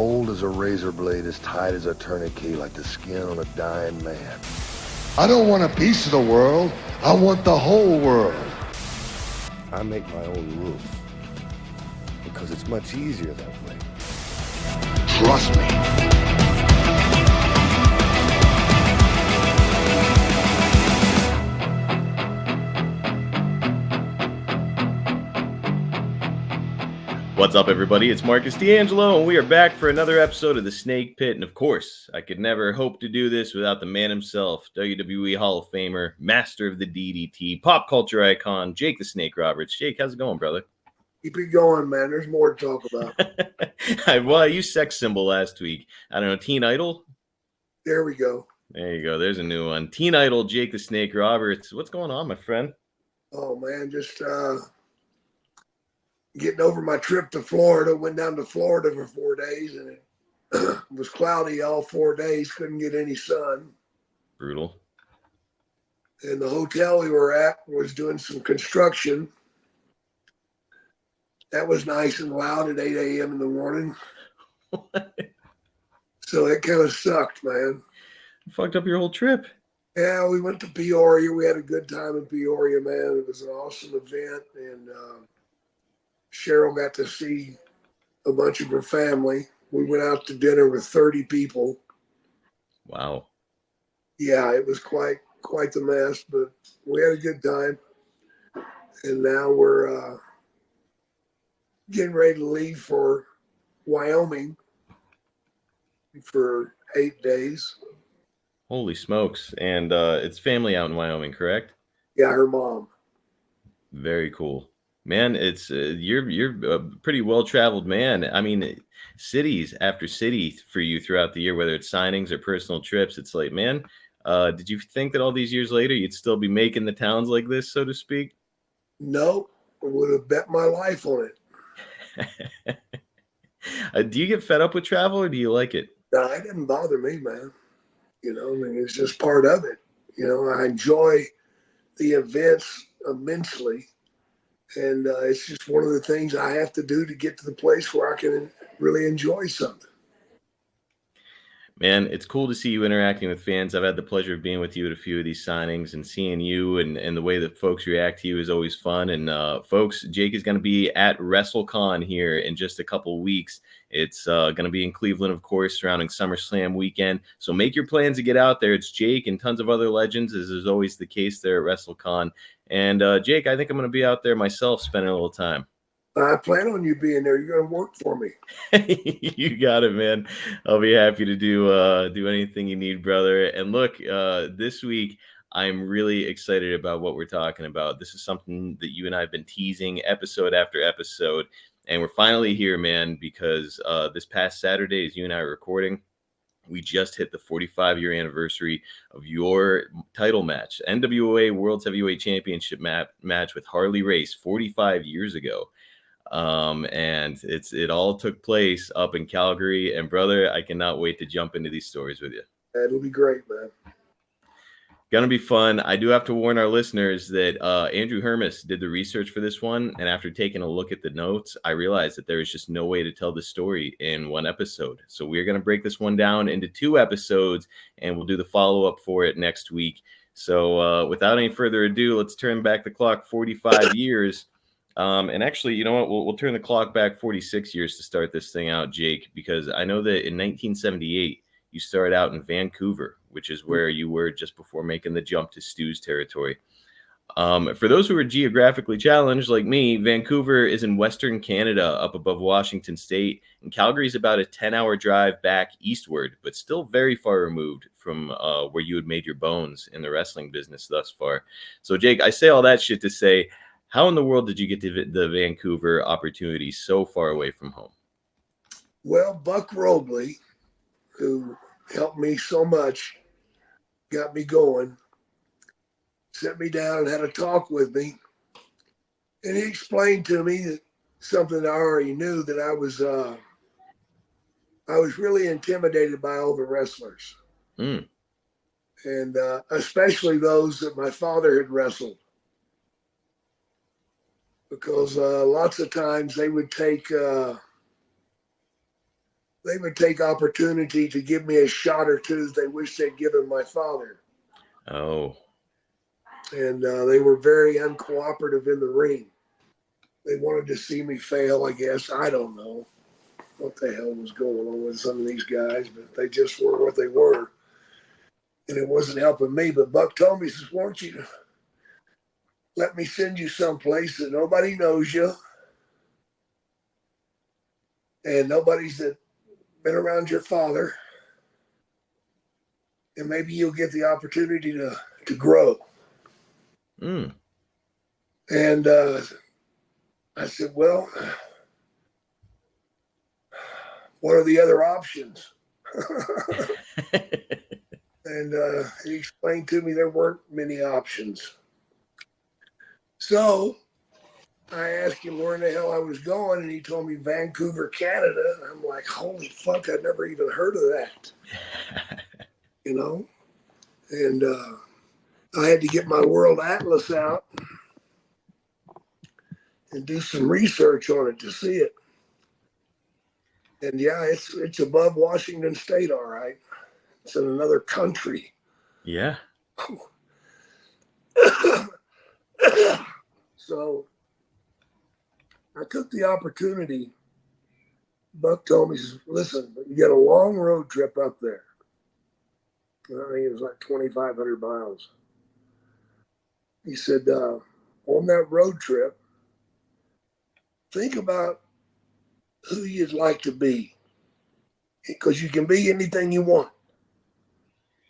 cold as a razor blade, as tight as a tourniquet, like the skin on a dying man. I don't want a piece of the world. I want the whole world. I make my own rules because it's much easier that way. Trust me. What's up, everybody? It's Marcus D'Angelo, and we are back for another episode of The Snake Pit. And of course, I could never hope to do this without the man himself, WWE Hall of Famer, master of the DDT, pop culture icon, Jake the Snake Roberts. Jake, how's it going, brother? Keep it going, man. There's more to talk about. I used sex symbol last week. I don't know, Teen Idol? There we go. There you go. There's a new one. Teen Idol, Jake the Snake Roberts. What's going on, my friend? Oh, man, just getting over my trip to Florida. Went down to Florida for 4 days, and it was cloudy all 4 days. Couldn't get any sun. Brutal. And the hotel we were at was doing some construction. That was nice and loud at 8 a.m. in the morning. What? So it kind of sucked, man. You fucked up your whole trip. Yeah, we went to Peoria. We had a good time in Peoria, man. It was an awesome event, and Cheryl got to see a bunch of her family. We went out to dinner with 30 people. Wow. Yeah, it was quite the mess, but we had a good time. And now we're getting ready to leave for Wyoming for 8 days. Holy smokes. And it's family out in Wyoming, correct? Yeah, her mom. Very cool. Man, it's you're a pretty well-traveled man. I mean, cities after city for you throughout the year, whether it's signings or personal trips. It's like, man, did you think that all these years later you'd still be making the towns like this, so to speak? No, I would have bet my life on it. Do you get fed up with travel, or do you like it? No, it didn't bother me, man. You know, I mean, it's just part of it. You know, I enjoy the events immensely. And it's just one of the things I have to do to get to the place where I can really enjoy something. Man, it's cool to see you interacting with fans. I've had the pleasure of being with you at a few of these signings, and seeing you and the way that folks react to you is always fun. And folks, Jake is going to be at WrestleCon here in just a couple of weeks. It's going to be in Cleveland, of course, surrounding SummerSlam weekend. So make your plans to get out there. It's Jake and tons of other legends, as is always the case there at WrestleCon. And Jake, I think I'm going to be out there myself, spending a little time. I plan on you being there. You're going to work for me. You got it, man. I'll be happy to do anything you need, brother. And look, this week, I'm really excited about what we're talking about. This is something that you and I have been teasing episode after episode. And we're finally here, man, because this past Saturday, as you and I are recording, we just hit the 45-year anniversary of your title match, NWA World's Heavyweight Championship match with Harley Race 45 years ago. And it all took place up in Calgary. And brother, I cannot wait to jump into these stories with you. It'll be great, man. Gonna be fun. I do have to warn our listeners that Andrew Hermes did the research for this one, and after taking a look at the notes, I realized that there is just no way to tell the story in one episode. So we're gonna break this one down into 2 episodes, and we'll do the follow-up for it next week. So without any further ado, let's turn back the clock 45 years. And actually, you know what? We'll turn the clock back 46 years to start this thing out, Jake, because I know that in 1978, you started out in Vancouver, which is where you were just before making the jump to Stu's territory. For those who are geographically challenged like me, Vancouver is in Western Canada, up above Washington State, and Calgary is about a 10-hour drive back eastward, but still very far removed from where you had made your bones in the wrestling business thus far. So, Jake, I say all that shit to say, how in the world did you get to the Vancouver opportunity so far away from home? Well, Buck Robley, who helped me so much, got me going, sat me down and had a talk with me. And he explained to me that something I already knew, that I was really intimidated by all the wrestlers. Mm. And especially those that my father had wrestled. Because lots of times they would take they would take opportunity to give me a shot or two that they wish they'd given my father. Oh. And they were very uncooperative in the ring. They wanted to see me fail, I guess. I don't know what the hell was going on with some of these guys, but they just were what they were. And it wasn't helping me. But Buck told me, he says, why don't you let me send you someplace that nobody knows you and nobody's that been around your father, and maybe you'll get the opportunity to grow. Mm. And I said, well, what are the other options? And he explained to me there weren't many options. So I asked him where in the hell I was going, and he told me Vancouver, Canada. And I'm like, holy fuck, I'd never even heard of that. You know? And I had to get my World Atlas out and do some research on it to see it. And yeah, it's above Washington State, all right. It's in another country. Yeah. So I took the opportunity. Buck told me, he says, listen, you got a long road trip up there. I think it was like 2,500 miles. He said, on that road trip, think about who you'd like to be. Because you can be anything you want.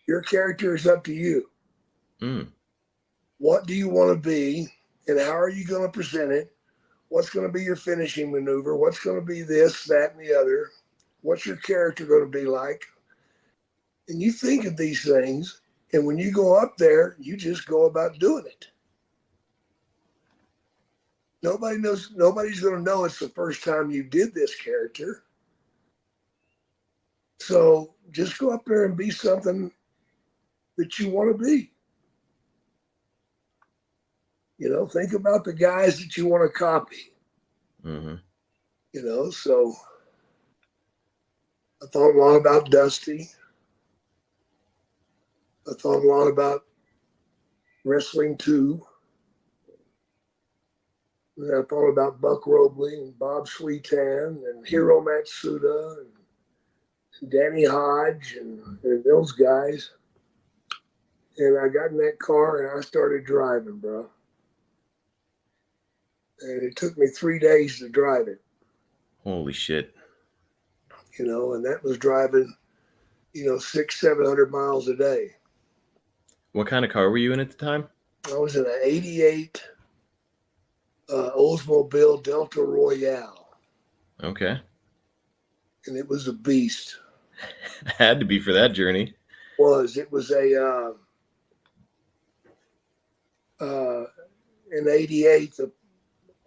Your character is up to you. Mm. What do you want to be, and how are you going to present it? What's going to be your finishing maneuver? What's going to be this, that, and the other? What's your character going to be like? And you think of these things, and when you go up there, you just go about doing it. Nobody knows. Nobody's going to know it's the first time you did this character. So just go up there and be something that you want to be. You know, think about the guys that you want to copy. Mm-hmm. You know, so I thought a lot about Dusty. I thought a lot about Wrestling 2. And I thought about Buck Robley and Bob Sweetan and Hiro Matsuda and Danny Hodge and those guys. And I got in that car and I started driving, bro. And it took me 3 days to drive it. Holy shit. You know, and that was driving, 600-700 miles a day. What kind of car were you in at the time? I was in an 88 Oldsmobile Delta Royale. Okay. And it was a beast. Had to be for that journey. It was a in 88, the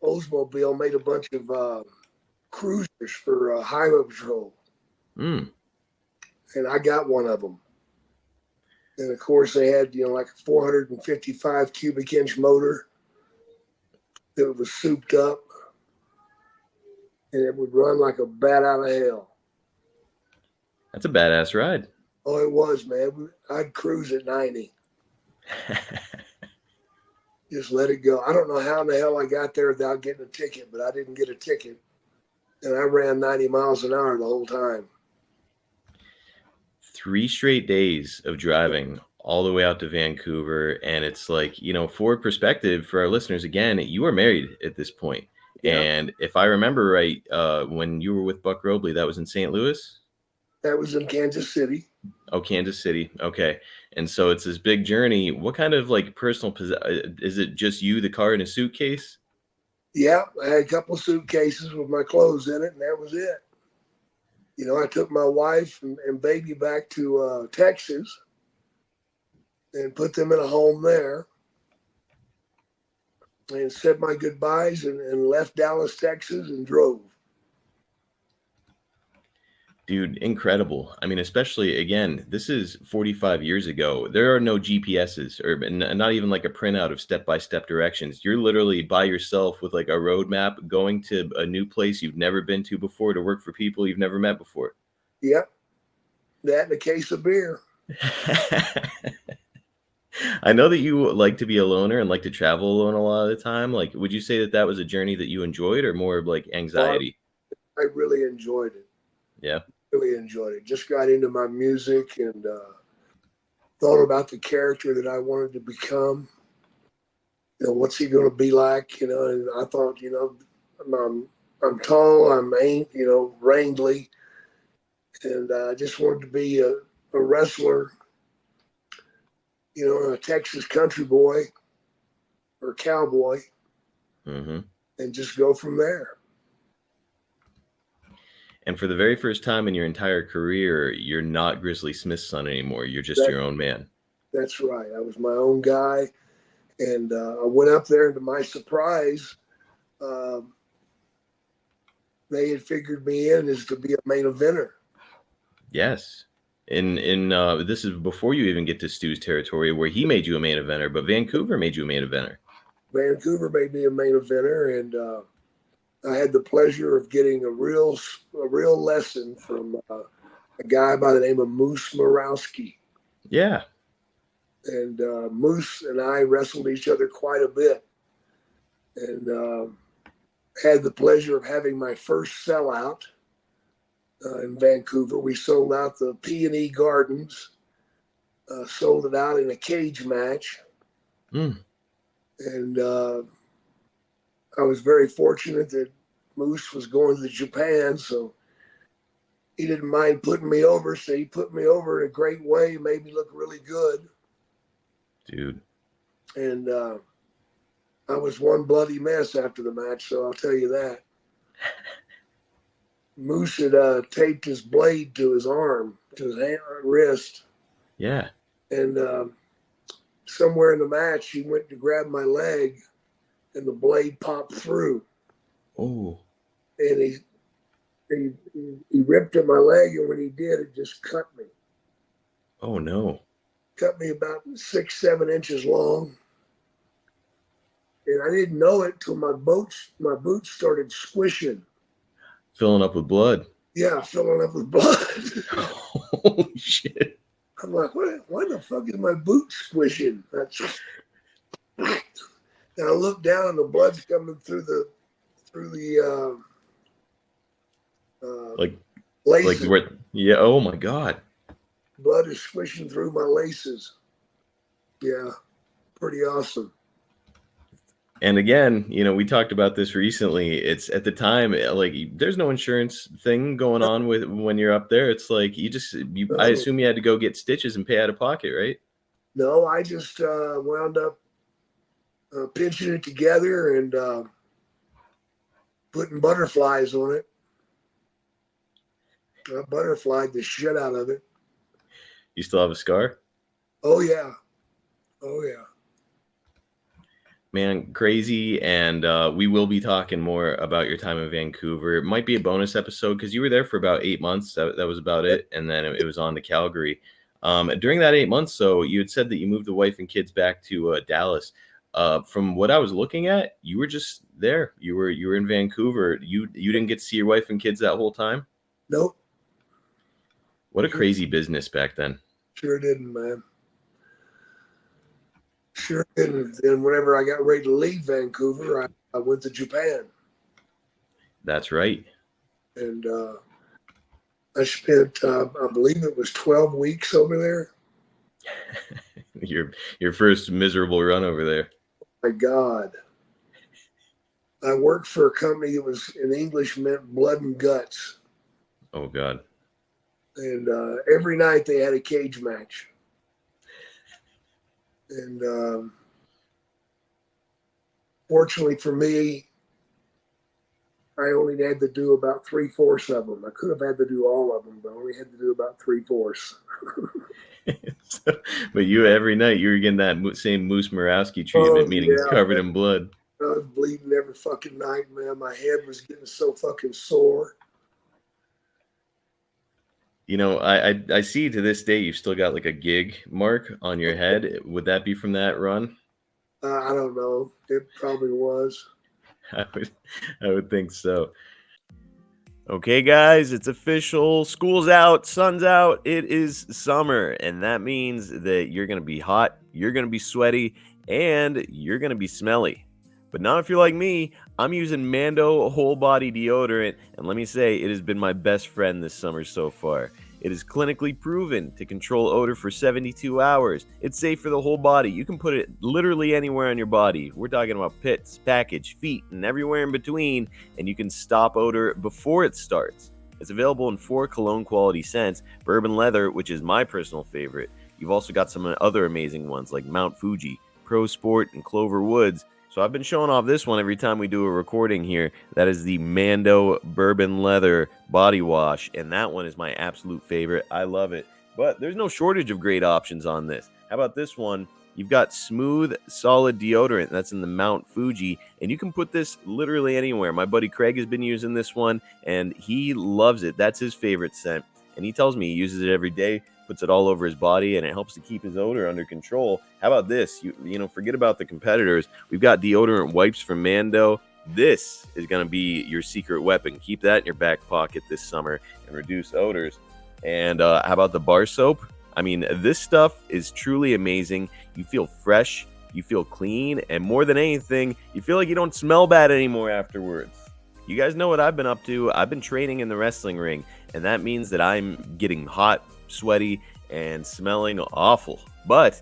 Oldsmobile made a bunch of cruisers for highway patrol. Mm. And I got one of them. And of course they had, like a 455 cubic inch motor that was souped up, and it would run like a bat out of hell. That's a badass ride. Oh, it was, man. I'd cruise at 90. Just let it go. I don't know how in the hell I got there without getting a ticket, but I didn't get a ticket. And I ran 90 miles an hour the whole time. 3 straight days of driving all the way out to Vancouver. And it's like, for perspective for our listeners, again, you were married at this point. Yeah. And if I remember right, when you were with Buck Robley, that was in St. Louis? That was in Kansas City. Oh, Kansas City. Okay. And so it's this big journey. What kind of personal, is it just you, the car, and a suitcase? Yeah, I had a couple of suitcases with my clothes in it, and that was it. I took my wife and baby back to Texas and put them in a home there and said my goodbyes and left Dallas, Texas, and drove. Dude, incredible. I mean, especially, again, this is 45 years ago. There are no GPSs or not even like a printout of step-by-step directions. You're literally by yourself with like a roadmap going to a new place you've never been to before to work for people you've never met before. Yep. That and a case of beer. I know that you like to be a loner and like to travel alone a lot of the time. Like, would you say that that was a journey that you enjoyed, or more of like anxiety? I really enjoyed it. Yeah. Really enjoyed it. Just got into my music and thought about the character that I wanted to become. You know, what's he going to be like? You know, and I thought, you know, I'm tall, I'm wrangly, and I just wanted to be a wrestler, you know, a Texas country boy or cowboy, Mm-hmm. and just go from there. And for the very first time in your entire career, you're not Grizzly Smith's son anymore. You're just your own man. That's right. I was my own guy. And I went up there, and to my surprise, they had figured me in as to be a main eventer. Yes. In this is before you even get to Stu's territory, where he made you a main eventer, but Vancouver made you a main eventer. Vancouver made me a main eventer, and I had the pleasure of getting a real lesson from a guy by the name of Moose Morowski. Yeah. And Moose and I wrestled each other quite a bit, and had the pleasure of having my first sellout in Vancouver. We sold out the P&E Gardens, sold it out in a cage match. Mm. And I was very fortunate that Moose was going to Japan, so he didn't mind putting me over. So he put me over in a great way, made me look really good. Dude. And I was one bloody mess after the match, so I'll tell you that. Moose had taped his blade to his arm, to his hand, wrist. Yeah. And somewhere in the match, he went to grab my leg, and the blade popped through. Oh. And he ripped at my leg, and when he did, it just cut me. Oh no. Cut me about 6-7 inches long. And I didn't know it till my boots started squishing. Filling up with blood. Yeah, filling up with blood. Holy shit. I'm like, why the fuck is my boot squishing? And I look down, and the blood's coming through the laces. Like where, yeah. Oh my God. Blood is squishing through my laces. Yeah, pretty awesome. And again, you know, we talked about this recently. It's at the time, like, there's no insurance thing going on with when you're up there. It's like I assume you had to go get stitches and pay out of pocket, right? No, I just wound up pinching it together and putting butterflies on it. I butterflied the shit out of it. You still have a scar? Oh yeah. Oh yeah. Man, crazy. And we will be talking more about your time in Vancouver. It might be a bonus episode because you were there for about 8 months. That was about it. And then it was on to Calgary. During that 8 months, so you had said that you moved the wife and kids back to Dallas. From what I was looking at, you were just there. You were in Vancouver. You didn't get to see your wife and kids that whole time? Nope. What a crazy business back then. Sure didn't, man. Sure didn't. Then whenever I got ready to leave Vancouver, I went to Japan. That's right. And I spent, I believe it was 12 weeks over there. Your first miserable run over there. My God. I worked for a company that was in English meant blood and guts. Oh God. And every night they had a cage match. And fortunately for me, I only had to do about 3/4 of them. I could have had to do all of them, but I only had to do about 3/4. But you, every night, you were getting that same Moose Morowski treatment, meaning covered in blood. I was bleeding every fucking night, man. My head was getting so fucking sore. You know, I see to this day you've still got like a gig mark on your head. Would that be from that run? I don't know. It probably was. I would think so. Okay, guys, it's official. School's out, sun's out. It is summer, and that means that you're going to be hot, you're going to be sweaty, and you're going to be smelly. But not if you're like me. I'm using Mando whole body deodorant, and let me say, it has been my best friend this summer so far. It is clinically proven to control odor for 72 hours. It's safe for the whole body. You can put it literally anywhere on your body. We're talking about pits, package, feet, and everywhere in between, and you can stop odor before it starts. It's available in 4 cologne quality scents, bourbon leather, which is my personal favorite. You've also got some other amazing ones like Mount Fuji, Pro Sport, and Clover Woods. So I've been showing off this one every time we do a recording here. That is the Mando Bourbon Leather Body Wash, and that one is my absolute favorite. I love it. But there's no shortage of great options on this. How about this one? You've got Smooth Solid Deodorant. That's in the Mount Fuji, and you can put this literally anywhere. My buddy Craig has been using this one, and he loves it. That's his favorite scent, and he tells me he uses it every day, puts it all over his body, and it helps to keep his odor under control. How about this? You know, forget about the competitors. We've got deodorant wipes from Mando. This is going to be your secret weapon. Keep that in your back pocket this summer and reduce odors. And how about the bar soap? I mean, this stuff is truly amazing. You feel fresh, you feel clean, and more than anything, you feel like you don't smell bad anymore afterwards. You guys know what I've been up to. I've been training in the wrestling ring, and that means that I'm getting hot, sweaty, and smelling awful. But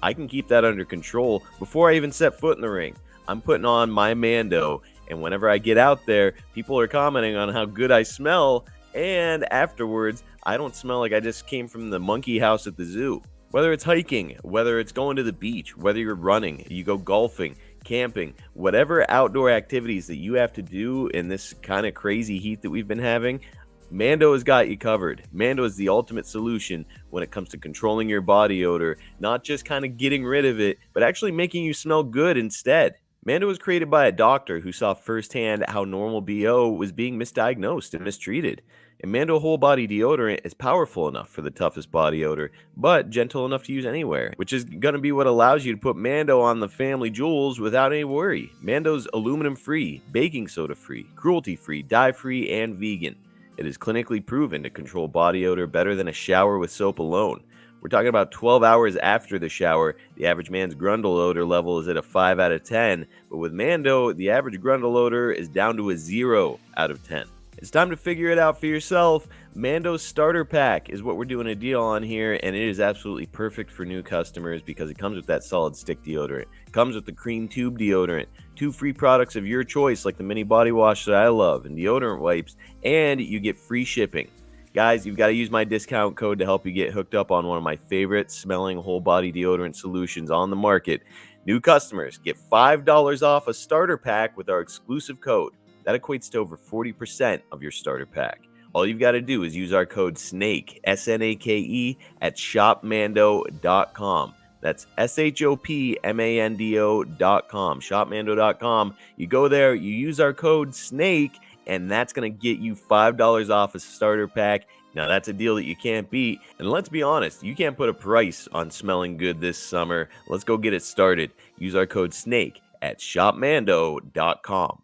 I can keep that under control before I even set foot in the ring. I'm putting on my Mando, and whenever I get out there, people are commenting on how good I smell, and afterwards, I don't smell like I just came from the monkey house at the zoo. Whether it's hiking, whether it's going to the beach, whether you're running, you go golfing, camping, whatever outdoor activities that you have to do in this kind of crazy heat that we've been having, Mando has got you covered. Mando is the ultimate solution when it comes to controlling your body odor, not just kind of getting rid of it, but actually making you smell good instead. Mando was created by a doctor who saw firsthand how normal BO was being misdiagnosed and mistreated. And Mando whole body deodorant is powerful enough for the toughest body odor, but gentle enough to use anywhere, which is going to be what allows you to put Mando on the family jewels without any worry. Mando's aluminum free, baking soda free, cruelty free, dye free, and vegan. It is clinically proven to control body odor better than a shower with soap alone. We're talking about 12 hours after the shower. The average man's grundle odor level is at a 5 out of 10, but with Mando, the average grundle odor is down to a 0 out of 10. It's time to figure it out for yourself. Mando's starter pack is what we're doing a deal on here, and it is absolutely perfect for new customers because it comes with that solid stick deodorant. It comes with the cream tube deodorant, 2 free products of your choice like the mini body wash that I love and deodorant wipes, and you get free shipping. Guys, you've got to use my discount code to help you get hooked up on one of my favorite smelling whole body deodorant solutions on the market. New customers get $5 off a starter pack with our exclusive code. That equates to over 40% of your starter pack. All you've got to do is use our code SNAKE, SNAKE, at shopmando.com. That's shopmando.com. Shopmando.com. You go there, you use our code SNAKE, and that's going to get you $5 off a starter pack. Now, that's a deal that you can't beat. And let's be honest, you can't put a price on smelling good this summer. Let's go get it started. Use our code SNAKE at shopmando.com.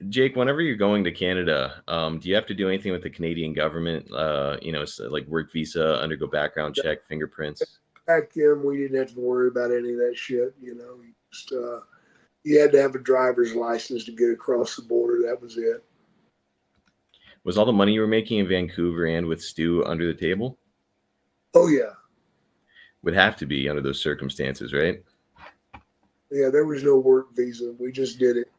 Jake, whenever you're going to Canada, do you have to do anything with the Canadian government? Like work visa, undergo background check, fingerprints? Back then, we didn't have to worry about any of that shit. You know, you had to have a driver's license to get across the border. That was it. Was all the money you were making in Vancouver and with Stu under the table? Oh, yeah. Would have to be under those circumstances, right? Yeah, there was no work visa. We just did it.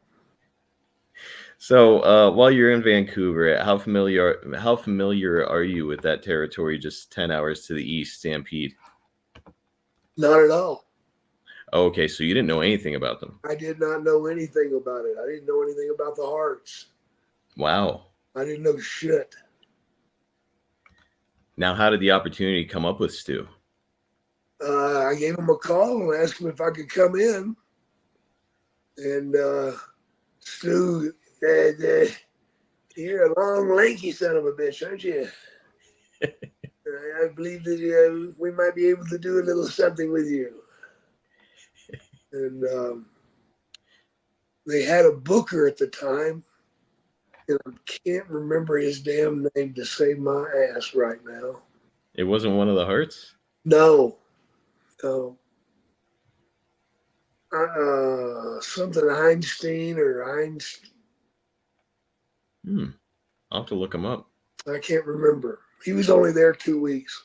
So while you're in Vancouver, how familiar are you with that territory just 10 hours to the east, Stampede? Not at all. Oh, okay, so you didn't know anything about them. I did not know anything about it. I didn't know anything about the Harts. Wow. I didn't know shit. Now, how did the opportunity come up with Stu? I gave him a call and asked him if I could come in. And Stu said, "You're a long, lanky son of a bitch, aren't you? I believe that we might be able to do a little something with you." And they had a booker at the time And I can't remember his damn name to save my ass right now. It wasn't one of the Harts? No. No. Something Einstein or Einstein. I'll have to look him up. I can't remember. He was only there 2 weeks.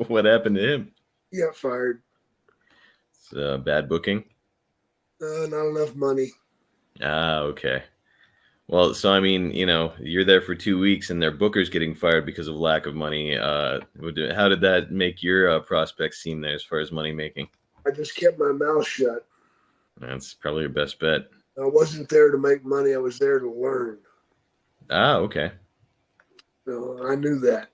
What happened to him? He got fired. It's bad booking? Not enough money. Ah, okay. Well, so I mean, you're there for 2 weeks and their booker's getting fired because of lack of money. How did that make your prospects seem there as far as money making? I just kept my mouth shut. That's probably your best bet. I wasn't there to make money. I was there to learn. Ah, okay. So I knew that.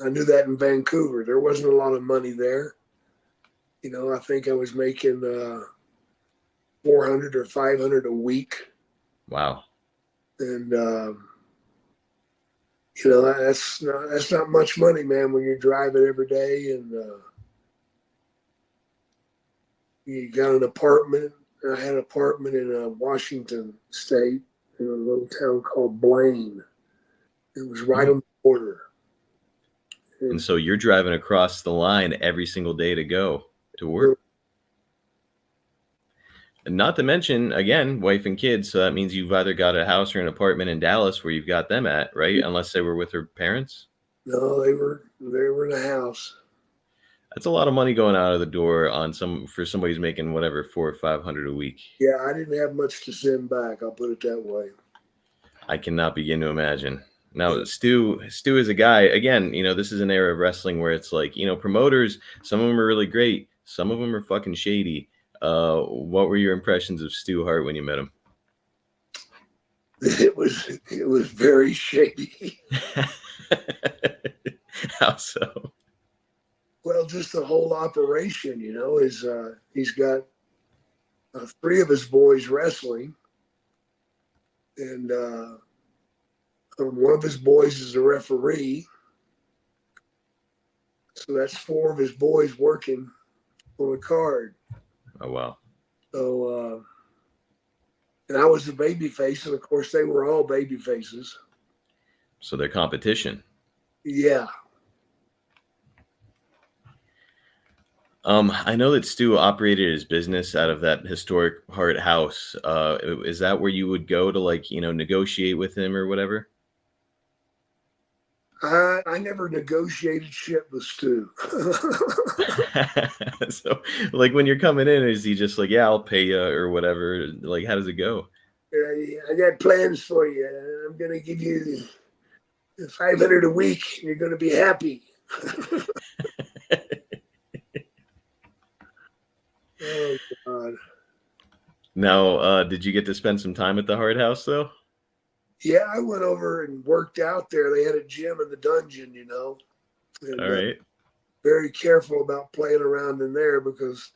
I knew that in Vancouver. There wasn't a lot of money there. I think I was making $400 or $500 a week. Wow. And that's not much money, man, when you're driving every day and you got an apartment. I had an apartment in Washington State in a little town called Blaine. It was right on the border. And so you're driving across the line every single day to go to work. And not to mention, again, wife and kids. So that means you've either got a house or an apartment in Dallas where you've got them at, right? Unless they were with their parents. No, they were in a house. That's a lot of money going out of the door for somebody who's making whatever, $400 or $500 a week. Yeah, I didn't have much to send back. I'll put it that way. I cannot begin to imagine. Now, Stu is a guy, again, this is an era of wrestling where it's like, promoters, some of them are really great. Some of them are fucking shady. What were your impressions of Stu Hart when you met him? It was very shady. How so? Well, just the whole operation, is he's got 3 of his boys wrestling, and one of his boys is a referee. So that's 4 of his boys working on a card. Oh, wow. So, and I was the baby face, and of course they were all baby faces. So they're competition. Yeah. I know that Stu operated his business out of that historic Hart house. Is that where you would go to negotiate with him or whatever? I never negotiated shit with Stu. So, when you're coming in, is he just like, yeah, I'll pay you or whatever? How does it go? I got plans for you. I'm going to give you $500 a week. And you're going to be happy. Oh, God. Now, did you get to spend some time at the Hart house, though? Yeah, I went over and worked out there. They had a gym in the dungeon, And, all right. Very careful about playing around in there because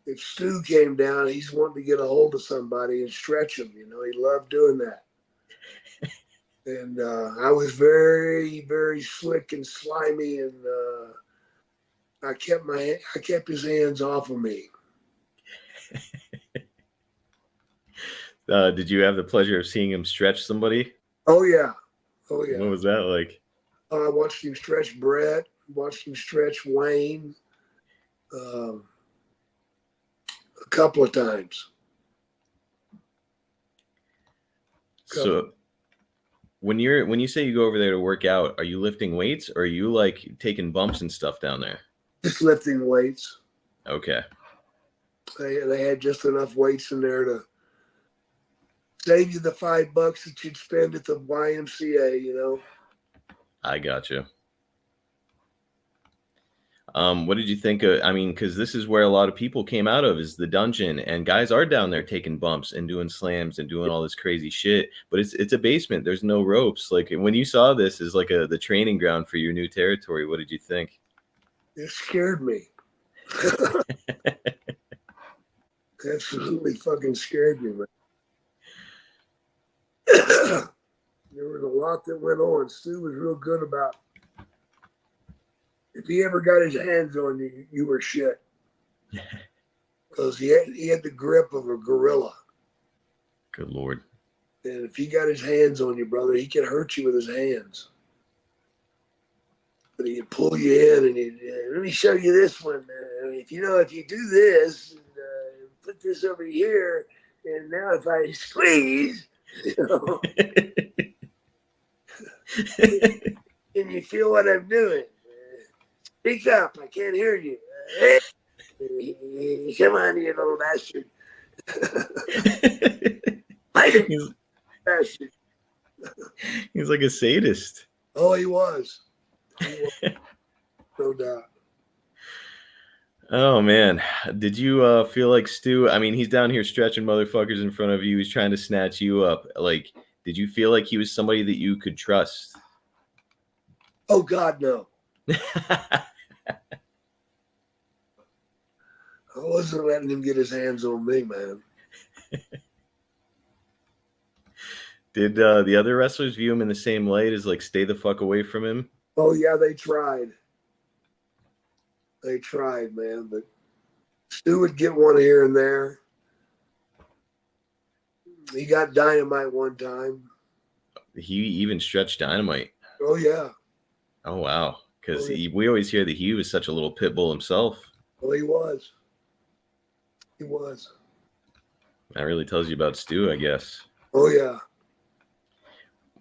if Stu came down, he's wanting to get a hold of somebody and stretch him. He loved doing that. And I was very, very slick and slimy, and I kept his hands off of me. Did you have the pleasure of seeing him stretch somebody? Oh yeah. What was that like? I watched him stretch Bret, watched him stretch Wayne a couple of times. So when you say you go over there to work out, are you lifting weights or are you taking bumps and stuff down there? Just lifting weights. Okay. They had just enough weights in there to save you the $5 that you'd spend at the YMCA, I got you. What did you think of, because this is where a lot of people came out of, is the dungeon, and guys are down there taking bumps and doing slams and doing all this crazy shit, but it's a basement. There's no ropes. When you saw this as the training ground for your new territory, what did you think? It scared me. Absolutely fucking scared me, man. There was a lot that went on. Stu was real good about, if he ever got his hands on you, you were shit. Because he had the grip of a gorilla. Good Lord. And if he got his hands on you, brother, he can hurt you with his hands. But he can pull you in and let me show you this one. If you do this, and, put this over here, and now if I squeeze, can you feel what I'm doing? Speak up, I can't hear you. Come on, you little bastard. Bastard. He's like a sadist. Oh, he was. No doubt. Oh man, did you feel like Stu? I mean, he's down here stretching motherfuckers in front of you. He's trying to snatch you up. Like, did you feel like he was somebody that you could trust? Oh God, no. I wasn't letting him get his hands on me, man. Did the other wrestlers view him in the same light as like stay the fuck away from him? Oh yeah, they tried. They tried, man, but Stu would get one here and there. He got Dynamite one time. He even stretched Dynamite. Oh yeah. Oh wow, because we always hear that he was such a little pit bull himself. Well, he was. He was. That really tells you about Stu, I guess. Oh yeah.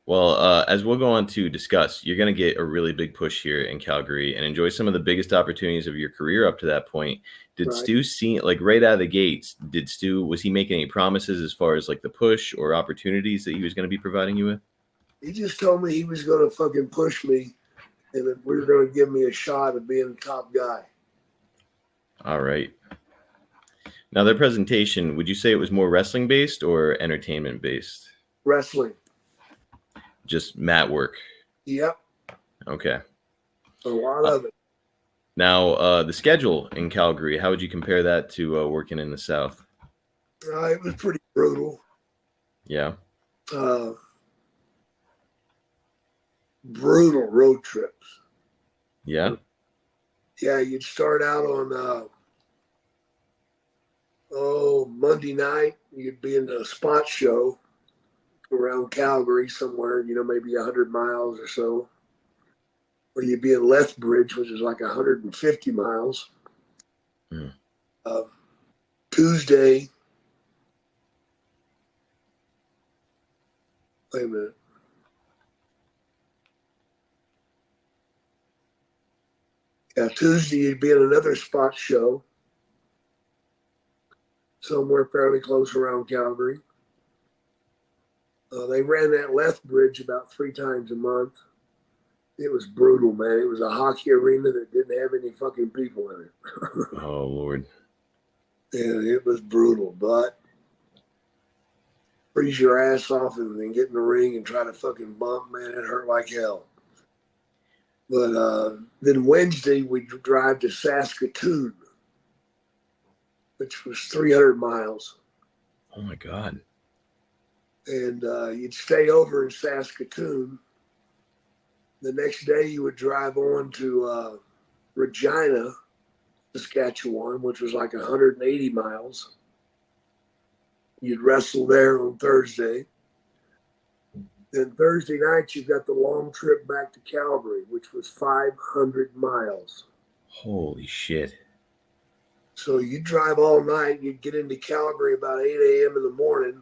Well, as we'll go on to discuss, you're going to get a really big push here in Calgary and enjoy some of the biggest opportunities of your career up to that point. Did Right. Stu see, like right out of the gates, was he making any promises as far as like the push or opportunities that he was going to be providing you with? He just told me he was going to fucking push me and that we were going to give me a shot of being a top guy. All right. Now, their presentation, would you say it was more wrestling based or entertainment based? Wrestling. Just mat work. Yep. Okay. A lot of it. Now, the schedule in Calgary, how would you compare that to working in the South? It was pretty brutal. Yeah. Brutal road trips. Yeah. Yeah, you'd start out on Monday night. You'd be in a spot show around Calgary somewhere, maybe 100 miles or so. Or you'd be in Lethbridge, which is like 150 miles. Mm. Tuesday. Wait a minute. Yeah, Tuesday you'd be in another spot show somewhere fairly close around Calgary. They ran that Lethbridge about 3 times a month. It was brutal, man. It was a hockey arena that didn't have any fucking people in it. Oh, Lord. Yeah, it was brutal, but freeze your ass off and then get in the ring and try to fucking bump, man. It hurt like hell. But then Wednesday, we'd drive to Saskatoon, which was 300 miles. Oh, my God. And you'd stay over in Saskatoon. The next day, you would drive on to Regina, Saskatchewan, which was like 180 miles. You'd wrestle there on Thursday. Then Thursday night, you've got the long trip back to Calgary, which was 500 miles. Holy shit. So you'd drive all night. You'd get into Calgary about 8 a.m. in the morning.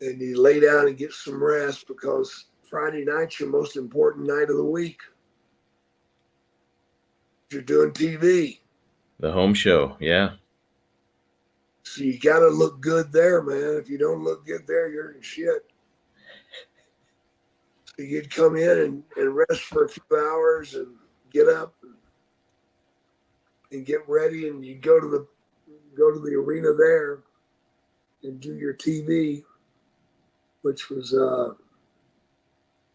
And you lay down and get some rest because Friday night's your most important night of the week. You're doing TV. The home show, yeah. So you got to look good there, man. If you don't look good there, you're in shit. So you'd come in and rest for a few hours and get up and get ready, and you go to the arena there and do your TV, which was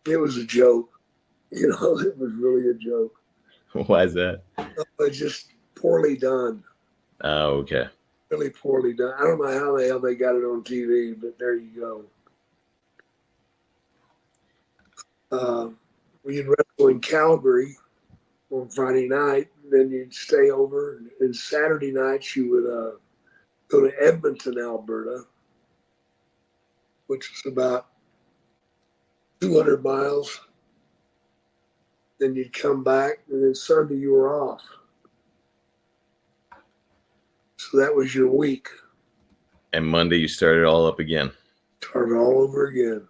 it was a joke. It was really a joke. Why is that? It's just poorly done. Oh, okay. Really poorly done. I don't know how the hell they got it on TV, but there you go. We'd wrestle in Calgary on Friday night, then you'd stay over, and Saturday nights you would go to Edmonton, Alberta, which is about 200 miles. Then you'd come back, and then Sunday you were off. So that was your week. And Monday you started all up again. Started all over again.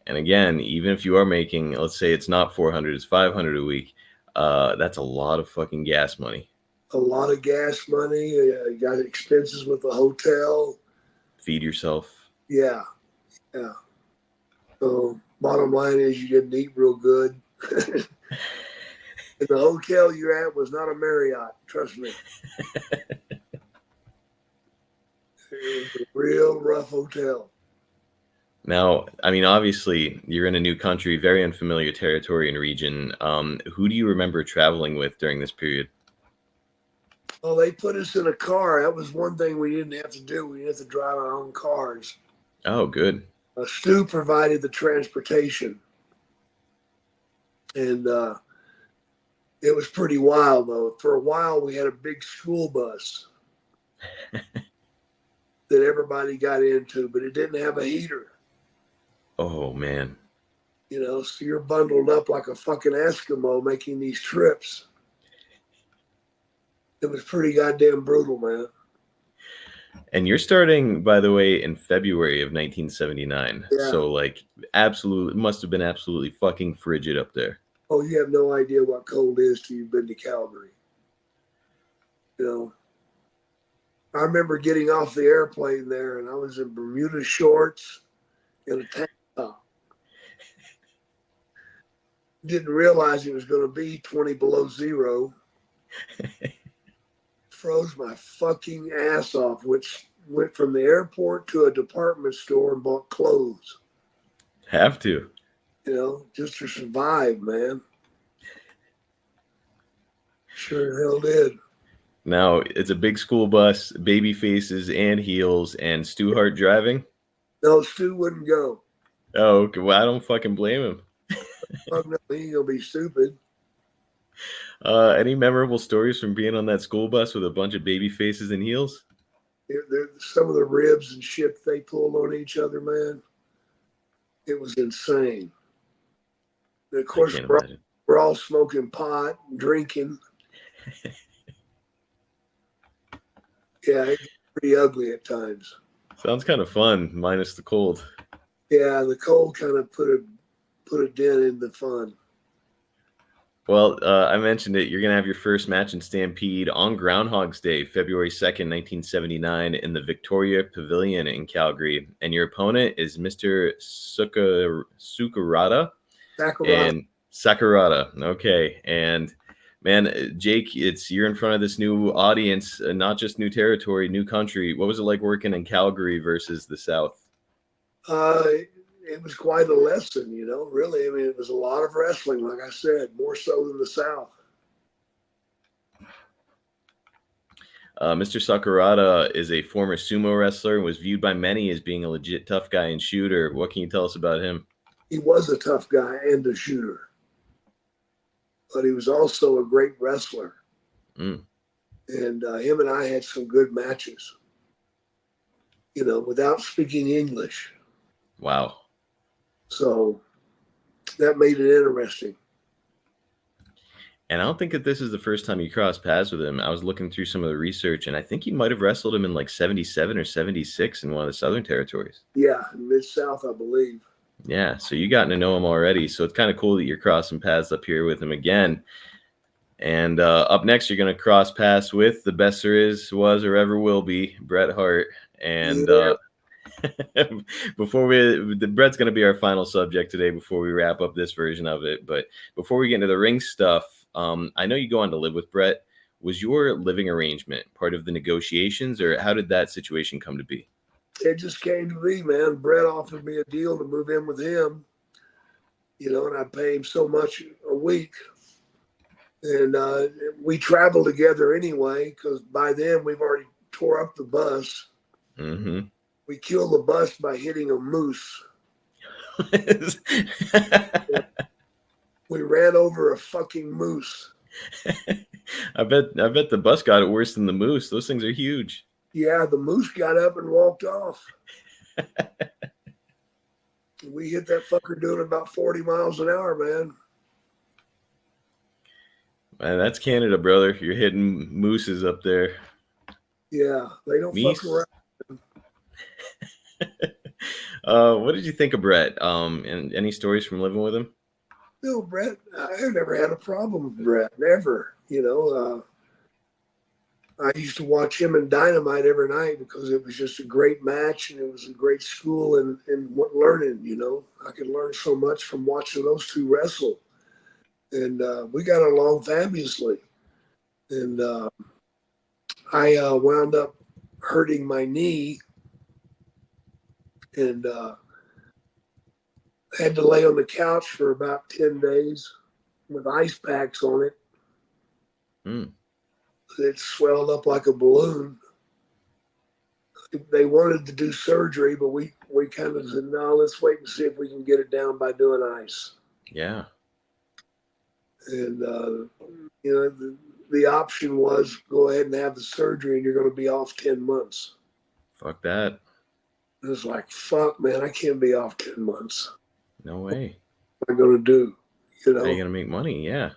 And again, even if you are making, let's say it's not 400, it's 500 a week, that's a lot of fucking gas money. A lot of gas money. You got expenses with the hotel. Feed yourself. Yeah. So bottom line is you didn't eat real good. And the hotel you're at was not a Marriott, trust me. It was a real rough hotel. Now, I mean, obviously, you're in a new country, very unfamiliar territory and region. Who do you remember traveling with during this period? Well, they put us in a car. That was one thing we didn't have to do. We didn't have to drive our own cars. Oh, good. Stu provided the transportation. And it was pretty wild, though. For a while, we had a big school bus that everybody got into, but it didn't have a heater. Oh, man. You know, so you're bundled up like a fucking Eskimo making these trips. It was pretty goddamn brutal, man. And you're starting, by the way, in February of 1979. Yeah. So, like, absolutely, must have been absolutely fucking frigid up there. Oh, you have no idea what cold is till you've been to Calgary. You know, I remember getting off the airplane there, and I was in Bermuda shorts and a tank top. Didn't realize it was going to be 20 below zero. Froze my fucking ass off, which went from the airport to a department store and bought clothes. Have to. You know, just to survive, man. Sure as hell did. Now, it's a big school bus, baby faces and heels, and Stu Hart driving? No, Stu wouldn't go. Oh, okay. Well, I don't fucking blame him. Fuck no, he ain't gonna be stupid. Any memorable stories from being on that school bus with a bunch of baby faces and heels? Some of the ribs and shit they pulled on each other, man. It was insane. And of course, we're all smoking pot and drinking. Yeah, it's pretty ugly at times. Sounds kind of fun, minus the cold. Yeah, the cold kind of put a dent in the fun. Well, I mentioned it. You're going to have your first match in Stampede on Groundhog's Day, February 2nd, 1979, in the Victoria Pavilion in Calgary. And your opponent is Mr. Sakurada. And Sakurada. Okay. And, man, Jake, you're in front of this new audience, not just new territory, new country. What was it like working in Calgary versus the South? It was quite a lesson, you know, really. I mean, it was a lot of wrestling, like I said, more so than the South. Mr. Sakurada is a former sumo wrestler and was viewed by many as being a legit tough guy and shooter. What can you tell us about him? He was a tough guy and a shooter, but he was also a great wrestler. And him and I had some good matches, you know, without speaking English. Wow. So that made it interesting. And I don't think that this is the first time you crossed paths with him. I was looking through some of the research, and I think you might have wrestled him in like 77 or 76 in one of the Southern territories. Yeah, in Mid-South, I believe. Yeah, so you gotten to know him already. So it's kind of cool that you're crossing paths up here with him again. And up next, you're going to cross paths with the best there is, was, or ever will be, Bret Hart. And Bret's going to be our final subject today before we wrap up this version of it. But before we get into the ring stuff, I know you go on to live with Bret. Was your living arrangement part of the negotiations, or how did that situation come to be? It just came to be, man. Bret offered me a deal to move in with him, you know, and I pay him so much a week. And we travel together anyway, because by then we've already tore up the bus. Mm-hmm. We killed the bus by hitting a moose. We ran over a fucking moose. I bet the bus got it worse than the moose. Those things are huge. Yeah, the moose got up and walked off. We hit that fucker doing about 40 miles an hour, man. Man, that's Canada, brother. You're hitting mooses up there. Yeah, they don't fuck Meese. around. What did you think of Bret? And any stories from living with him? No, Bret, I never had a problem with Bret, never. I used to watch him and Dynamite every night because it was just a great match and it was a great school and learning, I could learn so much from watching those two wrestle. And we got along fabulously. And I wound up hurting my knee and had to lay on the couch for about 10 days with ice packs on it. Mm. It swelled up like a balloon. They wanted to do surgery, but we kind of said, no, let's wait and see if we can get it down by doing ice. Yeah. And, the option was go ahead and have the surgery and you're going to be off 10 months. Fuck that. It was like, fuck, man, I can't be off 10 months. No way. What am I going to do? How are you going to make money? Yeah.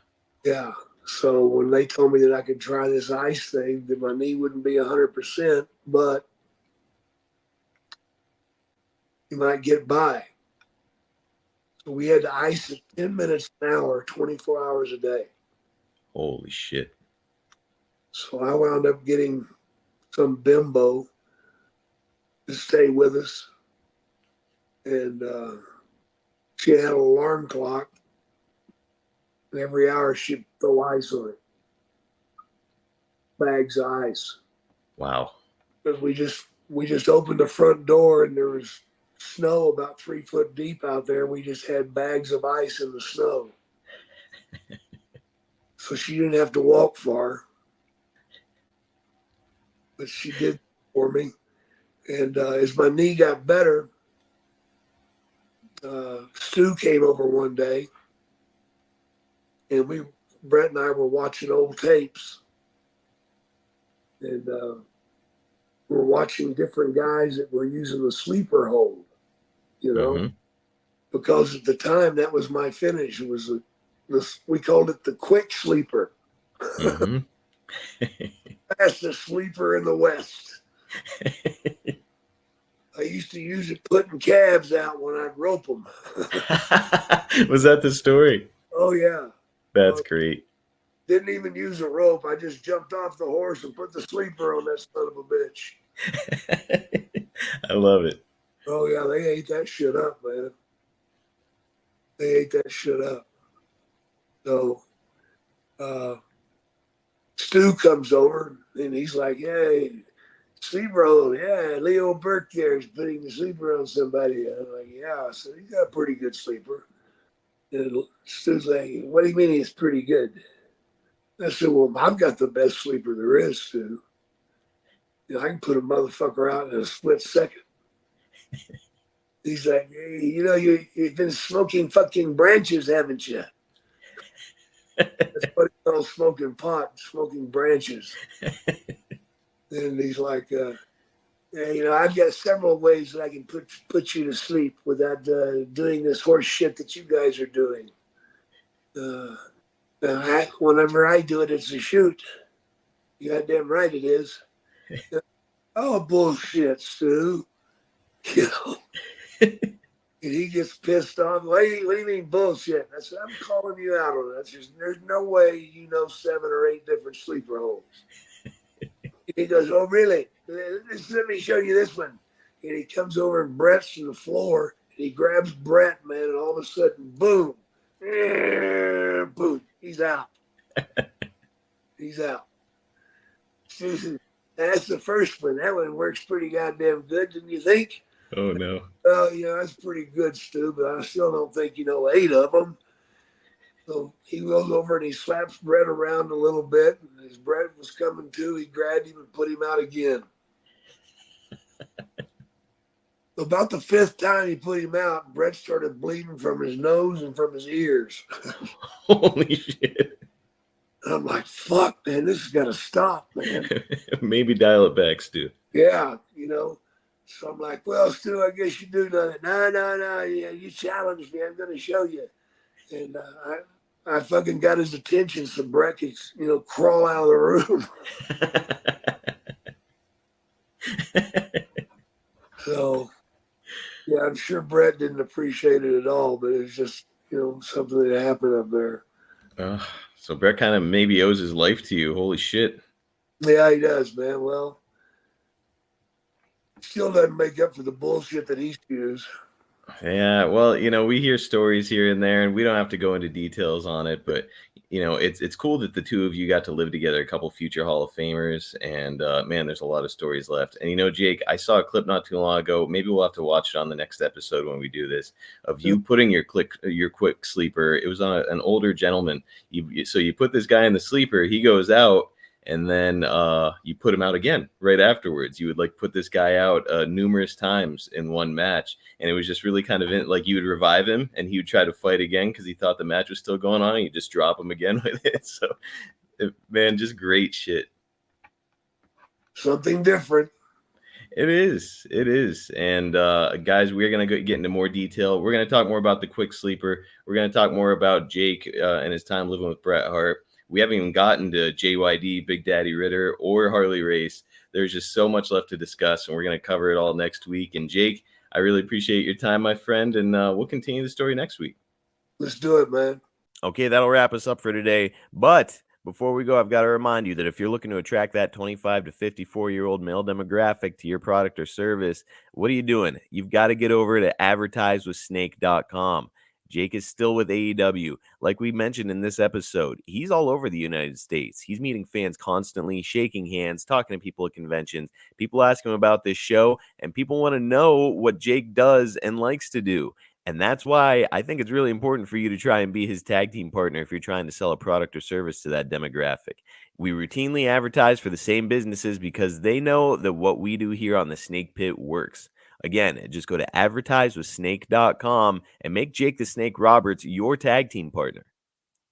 Yeah. So when they told me that I could try this ice thing, that my knee wouldn't be 100%, but you might get by. So we had to ice it 10 minutes an hour, 24 hours a day. Holy shit. So I wound up getting some bimbo to stay with us. And she had an alarm clock. And every hour she'd throw ice on it. Bags of ice. Wow. Because we just opened the front door and there was snow about 3 foot deep out there. We just had bags of ice in the snow. So she didn't have to walk far. But she did for me. And as my knee got better, Stu came over one day. And Bret and I were watching old tapes. And we're watching different guys that were using the sleeper hold, Mm-hmm. because at the time that was my finish. It was we called it the quick sleeper. Mm-hmm. Fastest sleeper in the West. I used to use it putting calves out when I'd rope them. Was that the story? Oh, yeah. That's great. Didn't even use a rope. I just jumped off the horse and put the sleeper on that son of a bitch. I love it. Oh, yeah, they ate that shit up, man. They ate that shit up. So Stu comes over, and he's like, hey, sleeper hold. Yeah, Leo Burke there is putting the sleeper on somebody. I'm like, yeah. So he's got a pretty good sleeper. And Stu's like, what do you mean he's pretty good? I said, well, I've got the best sleeper there is, Stu. I can put a motherfucker out in a split second. He's like, hey, you've been smoking fucking branches, haven't you? That's what he calls smoking pot, smoking branches. And he's like, I've got several ways that I can put you to sleep without doing this horse shit that you guys are doing. Whenever I do it, it's a shoot. You goddamn right it is. Oh, bullshit, Stu. And he gets pissed off. What do you mean bullshit? I said, I'm calling you out on that. There's no way you know 7 or 8 different sleeper holes. He goes, oh, really? Let me show you this one. And he comes over and Bret's to the floor. And he grabs Bret, man, and all of a sudden, boom. Boom. He's out. He's out. That's the first one. That one works pretty goddamn good, didn't you think? Oh, no. Oh, that's pretty good, Stu, but I still don't think you know 8 of them. So he goes over and he slaps Bret around a little bit. And as Bret was coming to, he grabbed him and put him out again. About the 5th time he put him out, Bret started bleeding from his nose and from his ears. Holy shit. And I'm like, fuck, man, this has got to stop, man. Maybe dial it back, Stu. Yeah, So I'm like, well, Stu, I guess you do know that. No. Yeah, you challenged me. I'm going to show you. And I fucking got his attention so Bret could, crawl out of the room. So, yeah, I'm sure Bret didn't appreciate it at all, but it was just, something that happened up there. So Bret kind of maybe owes his life to you. Holy shit. Yeah, he does, man. Well, still doesn't make up for the bullshit that he spews. Yeah, well, we hear stories here and there, and we don't have to go into details on it, but it's cool that the two of you got to live together, a couple future Hall of Famers, and man, there's a lot of stories left. And Jake, I saw a clip not too long ago. Maybe we'll have to watch it on the next episode when we do this, of you putting your quick sleeper. It was on an older gentleman. So you put this guy in the sleeper, he goes out. And then you put him out again right afterwards. You would put this guy out numerous times in one match. And it was just really kind of you would revive him and he would try to fight again because he thought the match was still going on. And you just drop him again with it. So, man, just great shit. Something different. It is. And guys, we're going to get into more detail. We're going to talk more about the quick sleeper. We're going to talk more about Jake and his time living with Bret Hart. We haven't even gotten to JYD, Big Daddy Ritter, or Harley Race. There's just so much left to discuss, and we're going to cover it all next week. And Jake, I really appreciate your time, my friend, and we'll continue the story next week. Let's do it, man. Okay, that'll wrap us up for today. But before we go, I've got to remind you that if you're looking to attract that 25 to 54-year-old male demographic to your product or service, what are you doing? You've got to get over to advertisewithsnake.com. Jake is still with AEW. Like we mentioned in this episode, he's all over the United States. He's meeting fans constantly, shaking hands, talking to people at conventions. People ask him about this show, and people want to know what Jake does and likes to do. And that's why I think it's really important for you to try and be his tag team partner if you're trying to sell a product or service to that demographic. We routinely advertise for the same businesses because they know that what we do here on the Snake Pit works. Again, just go to advertisewithsnake.com and make Jake the Snake Roberts your tag team partner.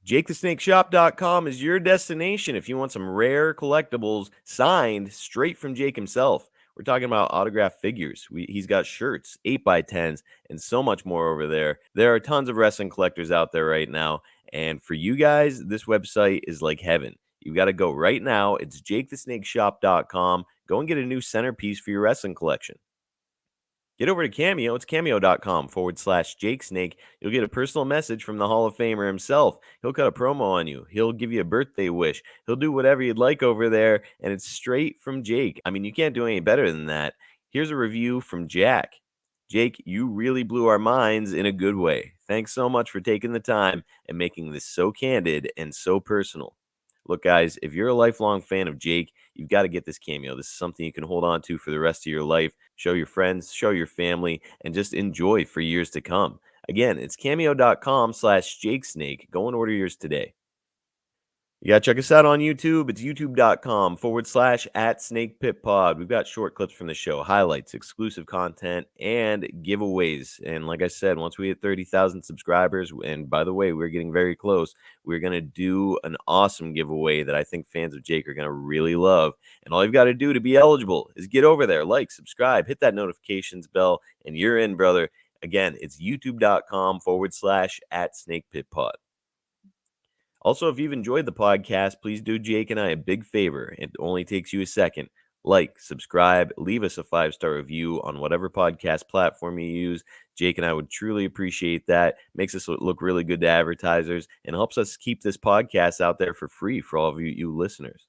JakeTheSnakeShop.com is your destination if you want some rare collectibles signed straight from Jake himself. We're talking about autographed figures. He's got shirts, 8x10s, and so much more over there. There are tons of wrestling collectors out there right now. And for you guys, this website is like heaven. You've got to go right now. It's JakeTheSnakeShop.com. Go and get a new centerpiece for your wrestling collection. Get over to Cameo. It's cameo.com/Jake Snake. You'll get a personal message from the Hall of Famer himself. He'll cut a promo on you. He'll give you a birthday wish. He'll do whatever you'd like over there, and it's straight from Jake. I mean, you can't do any better than that. Here's a review from Jack. Jake, you really blew our minds in a good way. Thanks so much for taking the time and making this so candid and so personal. Look, guys, if you're a lifelong fan of Jake, you've got to get this Cameo. This is something you can hold on to for the rest of your life, show your friends, show your family, and just enjoy for years to come. Again, it's cameo.com/Jake Snake. Go and order yours today. You got to check us out on YouTube. It's youtube.com/@SnakePitPod. We've got short clips from the show, highlights, exclusive content, and giveaways. And like I said, once we hit 30,000 subscribers, and by the way, we're getting very close, we're going to do an awesome giveaway that I think fans of Jake are going to really love. And all you've got to do to be eligible is get over there, like, subscribe, hit that notifications bell, and you're in, brother. Again, it's youtube.com/@SnakePitPod. Also, if you've enjoyed the podcast, please do Jake and I a big favor. It only takes you a second. Like, subscribe, leave us a 5-star review on whatever podcast platform you use. Jake and I would truly appreciate that. Makes us look really good to advertisers and helps us keep this podcast out there for free for all of you listeners.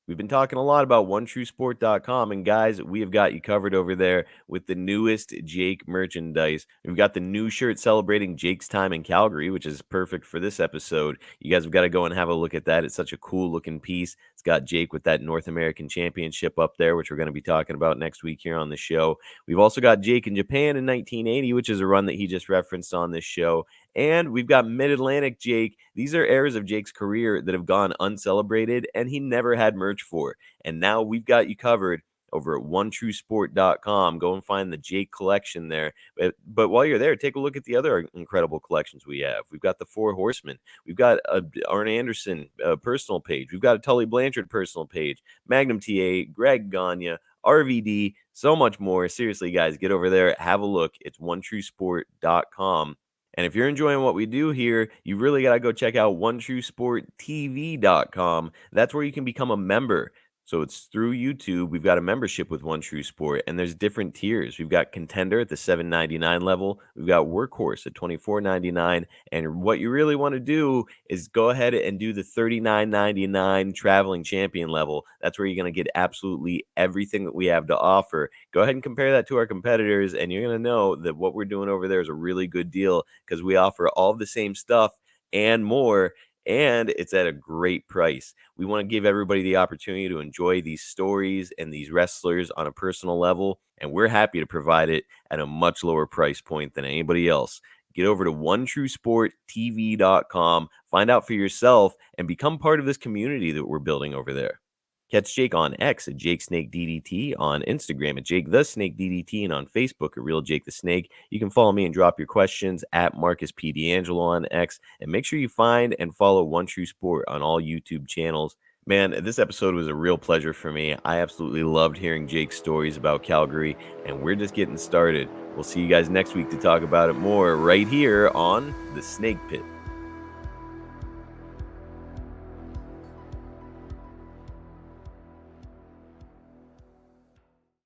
We've been talking a lot about OneTrueSport.com, and guys, we have got you covered over there with the newest Jake merchandise. We've got the new shirt celebrating Jake's time in Calgary, which is perfect for this episode. You guys have got to go and have a look at that. It's such a cool looking piece. It's got Jake with that North American Championship up there, which we're going to be talking about next week here on the show. We've also got Jake in Japan in 1980, which is a run that he just referenced on this show. And we've got Mid-Atlantic Jake. These are eras of Jake's career that have gone uncelebrated and he never had merch for. And now we've got you covered over at OneTrueSport.com. Go and find the Jake collection there. But while you're there, take a look at the other incredible collections we have. We've got the Four Horsemen. We've got a Arn Anderson personal page. We've got a Tully Blanchard personal page. Magnum TA, Greg Gagne, RVD, so much more. Seriously, guys, get over there, have a look. It's onetruesport.com. And if you're enjoying what we do here, you really got to go check out onetruesporttv.com. That's where you can become a member. So it's through YouTube. We've got a membership with One True Sport, and there's different tiers. We've got Contender at the $7.99 level. We've got Workhorse at $24.99. And what you really want to do is go ahead and do the $39.99 Traveling Champion level. That's where you're going to get absolutely everything that we have to offer. Go ahead and compare that to our competitors, and you're going to know that what we're doing over there is a really good deal because we offer all the same stuff and more, and it's at a great price. We want to give everybody the opportunity to enjoy these stories and these wrestlers on a personal level, and we're happy to provide it at a much lower price point than anybody else. Get over to onetruesporttv.com, find out for yourself, and become part of this community that we're building over there. Catch Jake on X at JakeSnakeDDT, on Instagram at JakeTheSnakeDDT, and on Facebook at Real Jake the Snake. You can follow me and drop your questions at Marcus P. D'Angelo on X, and make sure you find and follow One True Sport on all YouTube channels. Man, this episode was a real pleasure for me. I absolutely loved hearing Jake's stories about Calgary, and we're just getting started. We'll see you guys next week to talk about it more right here on The Snake Pit.